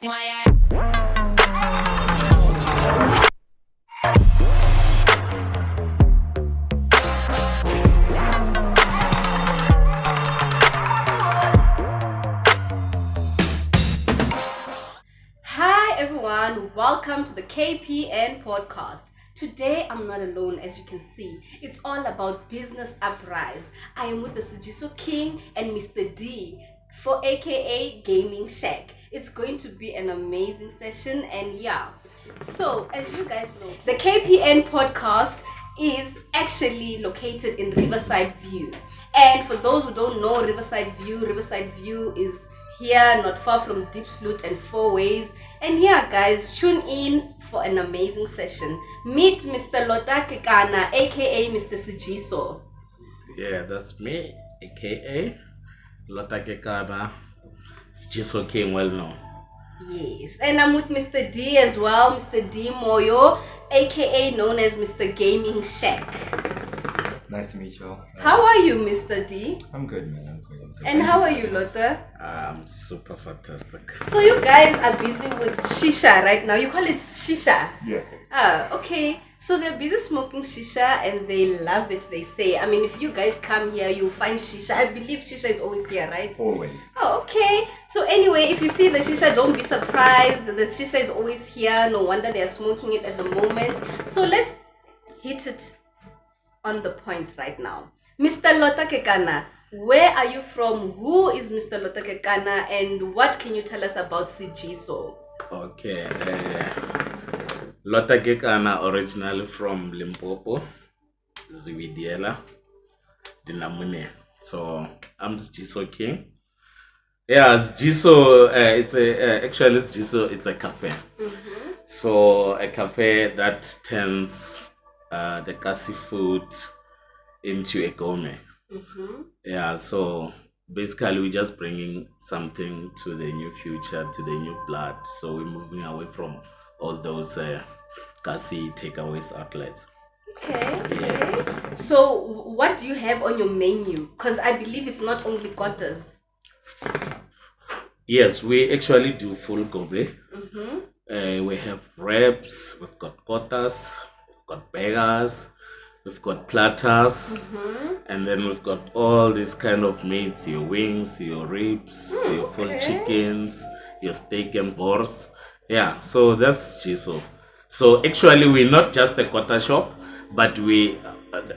Hi everyone, welcome to the KPN Podcast. Today I'm not alone, as you can see. It's all about business uprise. I am with the Sejeso King and Mr. D for aka Gaming Shack. It's going to be an amazing session, and yeah. So as you guys know, the KPN Podcast is actually located in Riverside View. And for those who don't know Riverside View is here, not far from Deep Sloot and Four Ways. And yeah, guys, tune in for an amazing session. Meet Mr. Lota Kekana, aka Mr. Sejeso. Yeah, that's me, aka Lota Kekana. Sejeso King, well known. Yes, and I'm with Mr. D as well, Mr. D Moyo, aka known as Mr. Gaming Shack. Nice to meet you all. How are you, Mr. D? I'm good, man. I'm good. And how are you, Lota? I'm super fantastic. So you guys are busy with shisha right now. You call it shisha? Yeah. Okay. So they're busy smoking shisha and they love it, they say. I mean, if you guys come here, you'll find shisha. I believe shisha is always here, right? Always. Oh, okay. So anyway, if you see the shisha, don't be surprised. The shisha is always here. No wonder they're smoking it at the moment. So let's hit it on the point right now. Mr. Lota Kekana, where are you from? Who is Mr. Lota Kekana, and what can you tell us about Sejeso? Okay. Lota Kekana, originally from Limpopo, Ziwidiela, Dinamune. So I'm Sejeso King. Yeah, Sejeso, Sejeso, it's a cafe. Mm-hmm. So a cafe that turns the Kasi food into a gourmet. Mm-hmm. Yeah, so basically we're just bringing something to the new future, to the new blood. So we're moving away from all those Kasi takeaways outlets. Okay. Yes. So what do you have on your menu? Because I believe it's not only quarters. Yes, we actually do full gourmet. Mm-hmm. We have wraps, we've got quarters, we've got burgers, we've got platters, mm-hmm. and then we've got all these kind of meats, your wings, your ribs, your full chickens, your steak and wors. Yeah, so that's Sejeso. So actually we're not just a quarter shop, but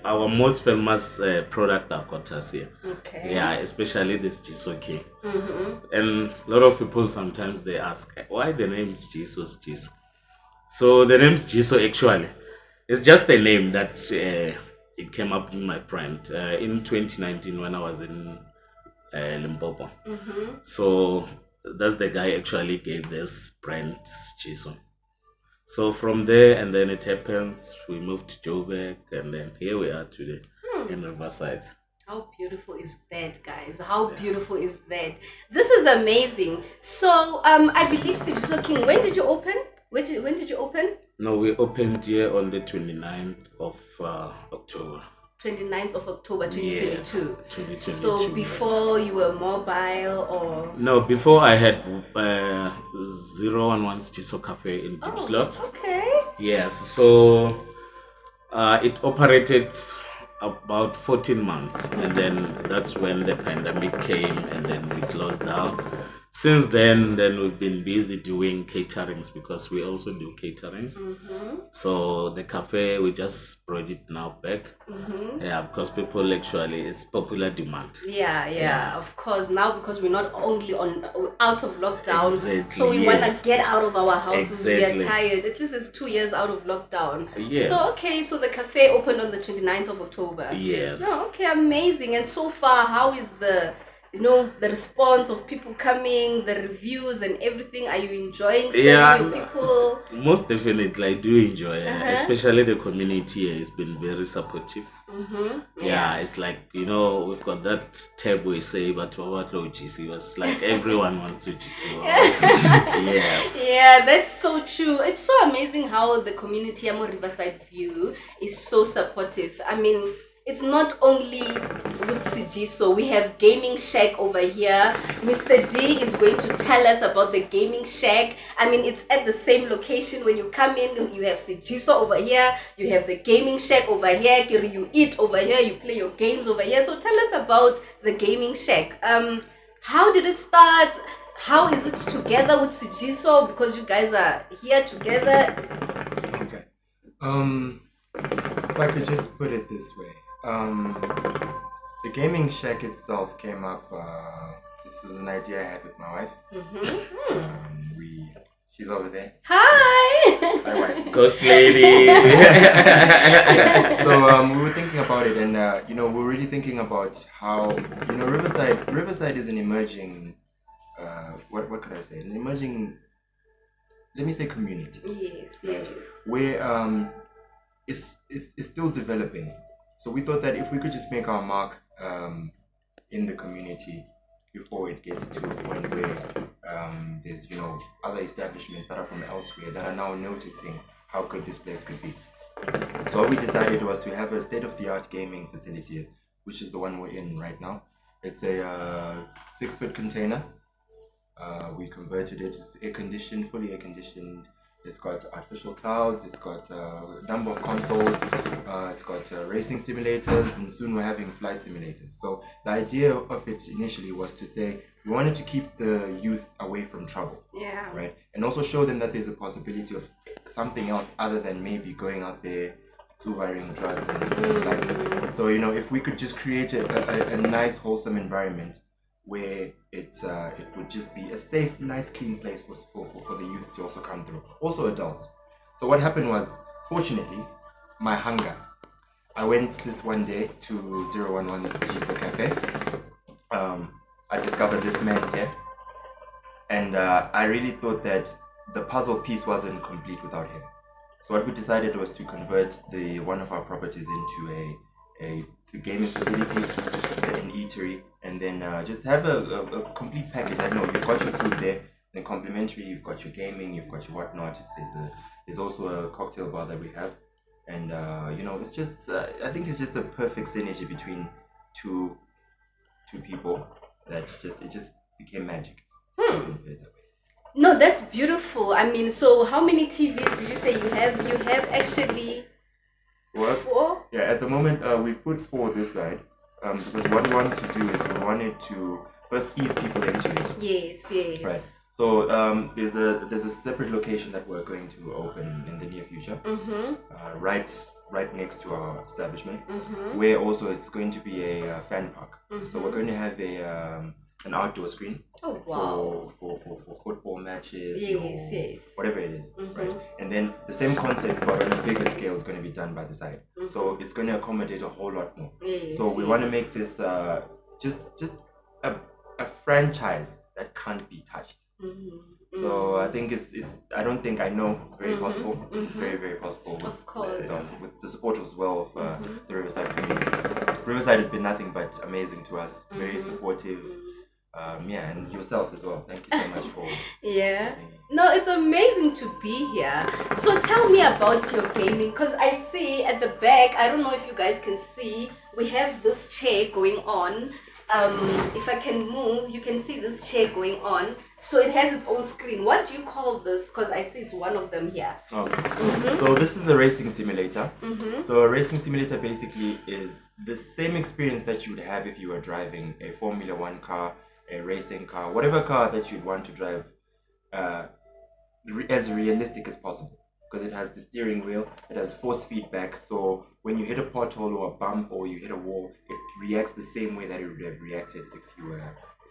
our most famous product are quarters here. Okay. Yeah, especially this Sejeso King. Mm-hmm. And a lot of people sometimes they ask, why the name Sejeso? So the name Sejeso actually, it's just a name that it came up with my friend in 2019 when I was in Limpopo. Mm-hmm. So that's the guy actually gave this brand Sejeso. So from there, and then it happens, we moved to Joburg, and then here we are today in Riverside. How beautiful is that, guys? How beautiful is that? This is amazing. So I believe Sejeso King, when did you open? When did you open? No, we opened here on the 29th of October. 29th of October 2022. Yes, 2022. So before you were mobile or? No, before I had 011 Sejeso Cafe in Deep Sloot. Okay. Yes, so it operated about 14 months, and then that's when the pandemic came, and then we closed down. Since then we've been busy doing caterings, because we also do caterings. Mm-hmm. So the cafe, we just brought it now back. Mm-hmm. Yeah, because people actually, it's popular demand. Yeah, of course. Now because we're not only out of lockdown, exactly, so we want to get out of our houses. Exactly. We are tired. At least it's 2 years out of lockdown. Yes. So the cafe opened on the 29th of October. Yes. Oh, okay, amazing. And so far, how is the response of people coming, the reviews and everything? Are you enjoying serving your people? Most definitely, I do enjoy it. Especially the community has been very supportive. Mm-hmm. Yeah, it's like, we've got that tab we say, but what GC was like everyone wants to GC. Yes. Yeah, that's so true. It's so amazing how the community, Riverside View, is so supportive. I mean, it's not only with Sejeso. We have Gaming Shack over here. Mr. D is going to tell us about the Gaming Shack. I mean, it's at the same location. When you come in, you have Sejeso over here. You have the Gaming Shack over here. You eat over here. You play your games over here. So tell us about the Gaming Shack. How did it start? How is it together with Sejeso? Because you guys are here together. Okay. If I could just put it this way. The Gaming Shack itself came up, this was an idea I had with my wife. She's over there. Hi! Hi, wife. Ghost lady. So we were thinking about it, and we're really thinking about how Riverside is an emerging, what could I say? An emerging, let me say, community. Yes. Where it's still developing. So we thought that if we could just make our mark in the community before it gets to a point where there's other establishments that are from elsewhere that are now noticing how good this place could be. So what we decided was to have a state-of-the-art gaming facility, which is the one we're in right now. It's a 6-foot container. We converted it. It's air-conditioned, fully air-conditioned. It's got artificial clouds. It's got a number of consoles. It's got racing simulators, and soon we're having flight simulators. So the idea of it initially was to say we wanted to keep the youth away from trouble. Yeah. Right, and also show them that there's a possibility of something else other than maybe going out there, wearing drugs and likes. So if we could just create a nice, wholesome environment where it would just be a safe, nice, clean place for the youth to also come through, also adults. So what happened was, fortunately, my hunger. I went this one day to 011 Sejeso Cafe. I discovered this man here, and I really thought that the puzzle piece wasn't complete without him. So what we decided was to convert one of our properties into a gaming facility, an eatery, and then just have a complete package. I know you've got your food there, then complimentary, you've got your gaming, you've got your whatnot. There's also a cocktail bar that we have, and it's just I think it's just a perfect synergy between two people that it just became magic. No, that's beautiful. I mean, so how many TVs did you say you have? You have actually What? 4? Yeah, at the moment we've put 4 this side because what we wanted to do is we wanted to first ease people into it. Yes. Right. So there's a separate location that we're going to open in the near future. Right next to our establishment, where also it's going to be a fan park. So we're going to have an outdoor screen. Oh wow! For football matches, yes, whatever it is, right? And then the same concept, but on a bigger scale, is going to be done by the side. So it's going to accommodate a whole lot more. So we want to make this just a franchise that can't be touched. So I think I know it's very possible. It's very, very possible. Of course. With the support as well of the Riverside community. Riverside has been nothing but amazing to us. Very supportive. And yourself as well. Thank you so much for. Yeah. No, it's amazing to be here. So tell me about your gaming, because I see at the back, I don't know if you guys can see, we have this chair going on. If I can move, you can see this chair going on. So it has its own screen. What do you call this? Because I see it's one of them here. Okay. So this is a racing simulator. So a racing simulator basically is the same experience that you would have if you were driving a Formula 1 car, a racing car, whatever car that you'd want to drive as realistic as possible. Because it has the steering wheel, it has force feedback, so when you hit a pothole or a bump or you hit a wall, it reacts the same way that it would have reacted if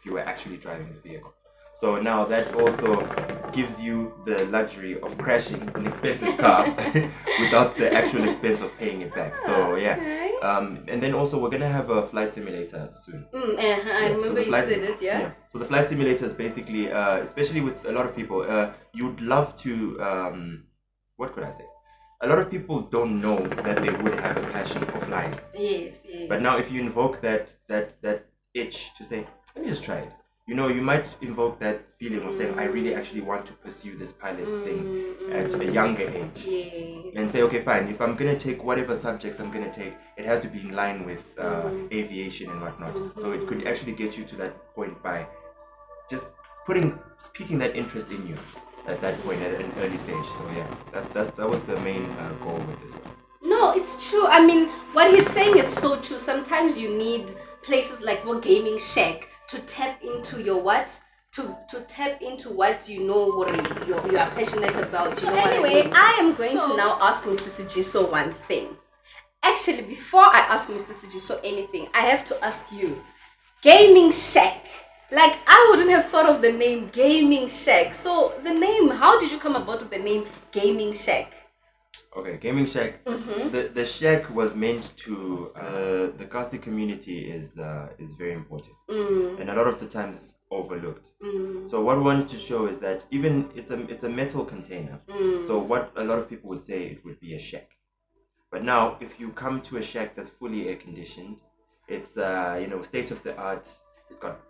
you were actually driving the vehicle. So now that also gives you the luxury of crashing an expensive car without the actual expense of paying it back. So yeah, and then also we're gonna have a flight simulator soon. I remember you said it, yeah. So the flight simulator is basically, especially with a lot of people, you'd love to. What could I say? A lot of people don't know that they would have a passion for flying. Yes. But now if you invoke that itch to say, let me just try it. you might invoke that feeling of saying, I really actually want to pursue this pilot thing at a younger age. Yes. And say, okay, fine, if I'm going to take whatever subjects I'm going to take, it has to be in line with aviation and whatnot. So it could actually get you to that point by just speaking that interest in you at that point, at an early stage. So yeah, that was the main goal with this one. No, it's true. I mean, what he's saying is so true. Sometimes you need places like what Gaming Shack to tap into your what? To tap into what you know, what you are passionate about. So you know anyway, what I am going to now ask Mr. Sejeso one thing. Actually, before I ask Mr. Sejeso anything, I have to ask you. Gaming Shack. Like, I wouldn't have thought of the name Gaming Shack. So, the name, how did you come about with the name Gaming Shack? Okay, Gaming Shack. The shack was meant to the Kasi community is very important, and a lot of the times it's overlooked. So what we wanted to show is that even it's a metal container. So what a lot of people would say it would be a shack, but now if you come to a shack that's fully air conditioned, it's state of the art. It's got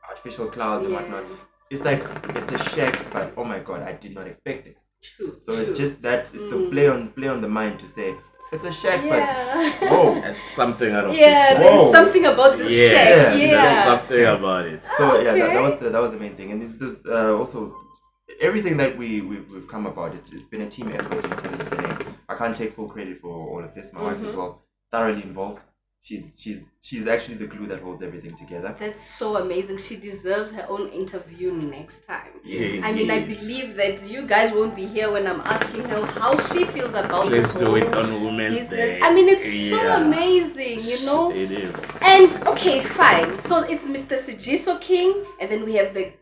artificial clouds and whatnot. It's like it's a shack, but oh my god, I did not expect this. True. So it's just that it's the play on the mind to say it's a shack, but whoa, there's something out of this. There's something about this shack. There's something about it. So that was the main thing, and there's also everything that we've come about. It's been a team effort in terms of the name. I can't take full credit for all of this. My wife as well, thoroughly involved. She's actually the glue that holds everything together. That's so amazing. She deserves her own interview next time. I believe that you guys won't be here when I'm asking her how she feels about this whole do it on Women's Day. It's so amazing, you know. It is. And okay, fine. So it's Mr. Sejeso King, and then we have the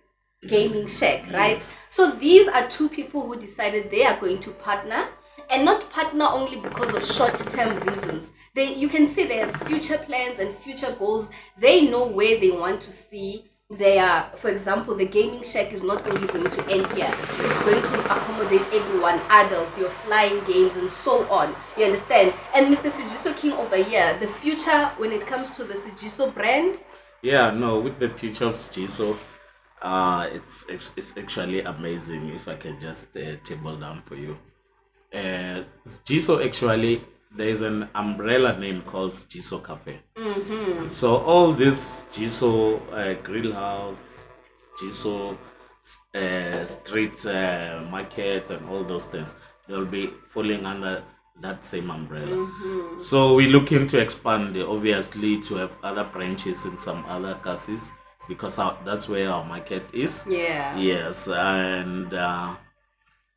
Gaming Shack, right? Yes. So these are two people who decided they are going to partner. And not partner only because of short-term reasons. You can see they have future plans and future goals. They know where they want to see their, for example, the Gaming Shack is not only going to end here. It's going to accommodate everyone, adults, your flying games and so on. You understand? And Mr. Sejeso King over here, the future when it comes to the Sejeso brand? Yeah, no, with the future of Sejeso, it's actually amazing if I can just table down for you. Sejeso actually, there's an umbrella name called Sejeso Cafe. So all this Sejeso grill house, Sejeso street markets and all those things, they'll be falling under that same umbrella. So we're looking to expand obviously to have other branches in some other cases because that's where our market is. Yes, and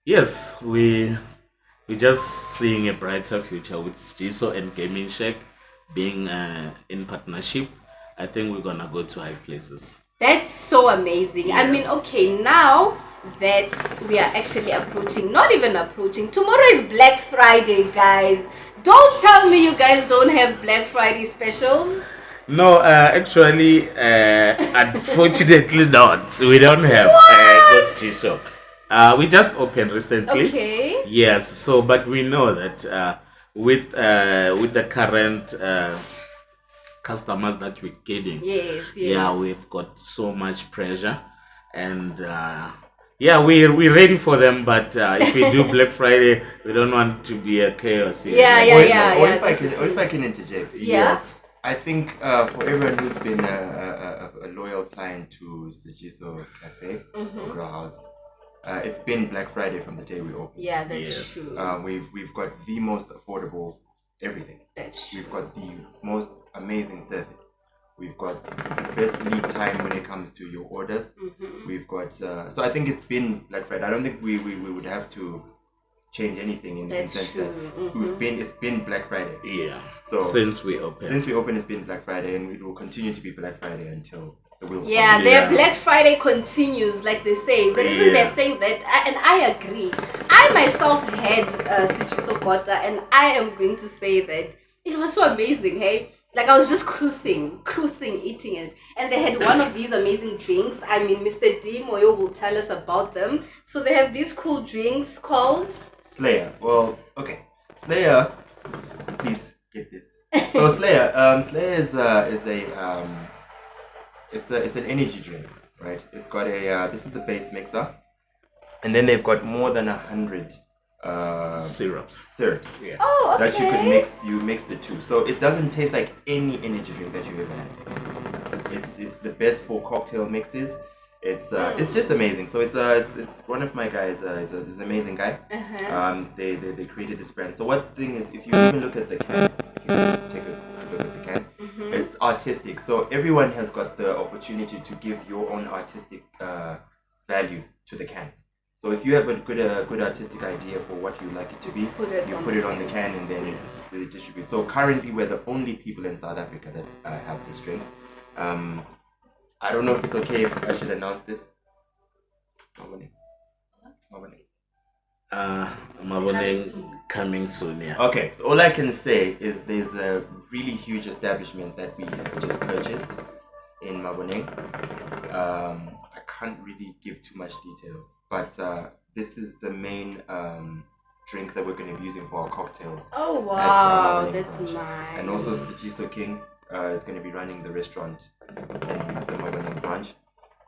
yes, we're just seeing a brighter future with Sejeso and Gaming Shack being in partnership. I think we're gonna go to high places. That's so amazing. Yes. I mean, okay, now that we are actually not even approaching, tomorrow is Black Friday, guys. Don't tell me you guys don't have Black Friday specials. No, actually, unfortunately not. We don't have Sejeso. We just opened recently. Okay. Yes. So, but we know that with the current customers that we're getting, yes, we've got so much pressure, and we're ready for them. But if we do Black Friday, we don't want to be a chaos here. Or if I can interject. Yes. I think for everyone who's been a loyal client to Sejeso Cafe or Grow House. It's been Black Friday from the day we opened. Yeah, that's true. We've got the most affordable everything. That's true. We've got the most amazing service. We've got the best lead time when it comes to your orders. We've got so I think it's been Black Friday. I don't think we would have to change anything in the sense that it's been Black Friday. Yeah. So since we opened, it's been Black Friday, and it will continue to be Black Friday until. Their Black Friday continues, like they say. The reason they're saying that, and I agree. I myself had Sejeso Kota, and I am going to say that it was so amazing, hey? Like I was just cruising, eating it. And they had one of these amazing drinks. I mean, Mr. D, Moyo will tell us about them. So they have these cool drinks called... Slayer. Well, okay. Slayer, please get this. So Slayer is a... It's an energy drink, right? It's got a this is the base mixer, and then they've got more than 100 syrups. Yes. Oh, okay. That you could mix. You mix the two, so it doesn't taste like any energy drink that you've ever had. It's the best for cocktail mixes. It's just amazing. So it's one of my guys. It's an amazing guy. They created this brand. So what thing is, if you even look at the can, if you just take a look at the can, it's artistic. So everyone has got the opportunity to give your own artistic value to the can. So if you have a good artistic idea for what you like it to be, you put it on the can and then you distribute. So currently we're the only people in South Africa that have this drink. I don't know if it's okay if I should announce this. Maboning coming soon, yeah. Okay, so all I can say is there's a really huge establishment that we have just purchased in Maboning. I can't really give too much details, but this is the main drink that we're going to be using for our cocktails. Oh wow, that's branch. nice. And also Sejeso King is going to be running the restaurant in the Maboning branch.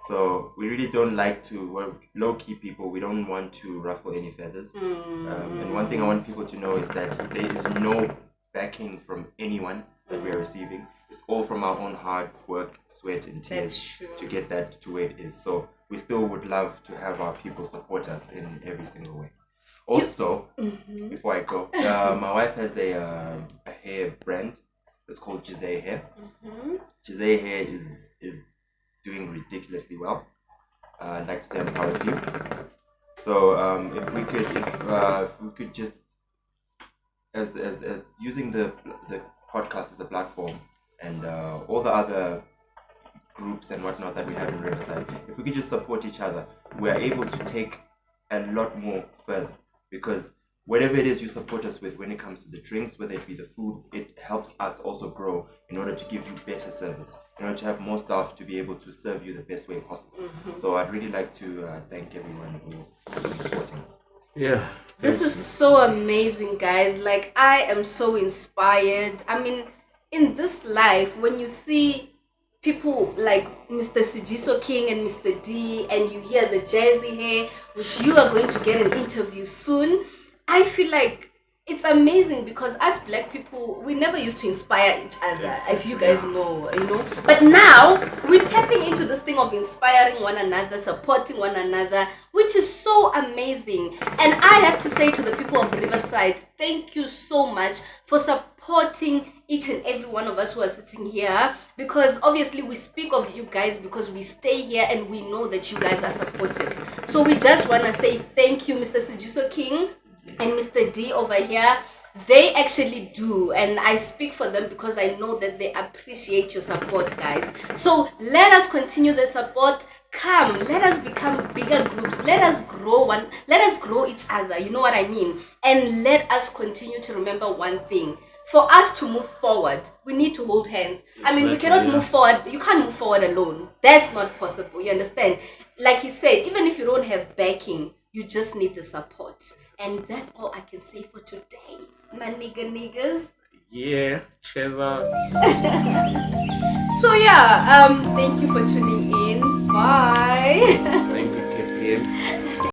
So we really don't like to, we're low-key people, we don't want to ruffle any feathers. And one thing I want people to know is that there is no backing from anyone that we are receiving. It's all from our own hard work, sweat and tears to get that to where it is. So we still would love to have our people support us in every single way. Also, before I go, my wife has a hair brand. It's called Jizay Hair. Jizay Hair is doing ridiculously well. I'd like to say I'm proud of you. So if we could just as using the podcast as a platform and all the other groups and whatnot that we have in Riverside, if we could just support each other, we're able to take a lot more further, because whatever it is you support us with when it comes to the drinks, whether it be the food, it helps us also grow in order to give you better service, in order to have more staff to be able to serve you the best way possible. So I'd really like to thank everyone who has been supporting us. Yeah. This is so amazing, guys. Like, I am so inspired. I mean, in this life, when you see people like Mr. Sejeso King and Mr. D, and you hear the Jazzy Hair, which you are going to get an interview soon, I feel like it's amazing, because us black people, we never used to inspire each other, if you guys know, But now we're tapping into this thing of inspiring one another, supporting one another, which is so amazing. And I have to say to the people of Riverside, thank you so much for supporting each and every one of us who are sitting here, because obviously we speak of you guys because we stay here and we know that you guys are supportive. So we just want to say thank you, Mr. Sejeso King and Mr. D over here. They actually do, and I speak for them because I know that they appreciate your support, guys. So let us continue the support. Come, let us become bigger groups. Let us grow each other, you know what I mean? And let us continue to remember one thing. For us to move forward, we need to hold hands. I mean, we cannot move forward. You can't move forward alone. That's not possible. You understand? Like he said, even if you don't have backing, you just need the support. And that's all I can say for today. My niggas. Yeah, cheers out. So yeah, thank you for tuning in. Bye. Thank you, KPN.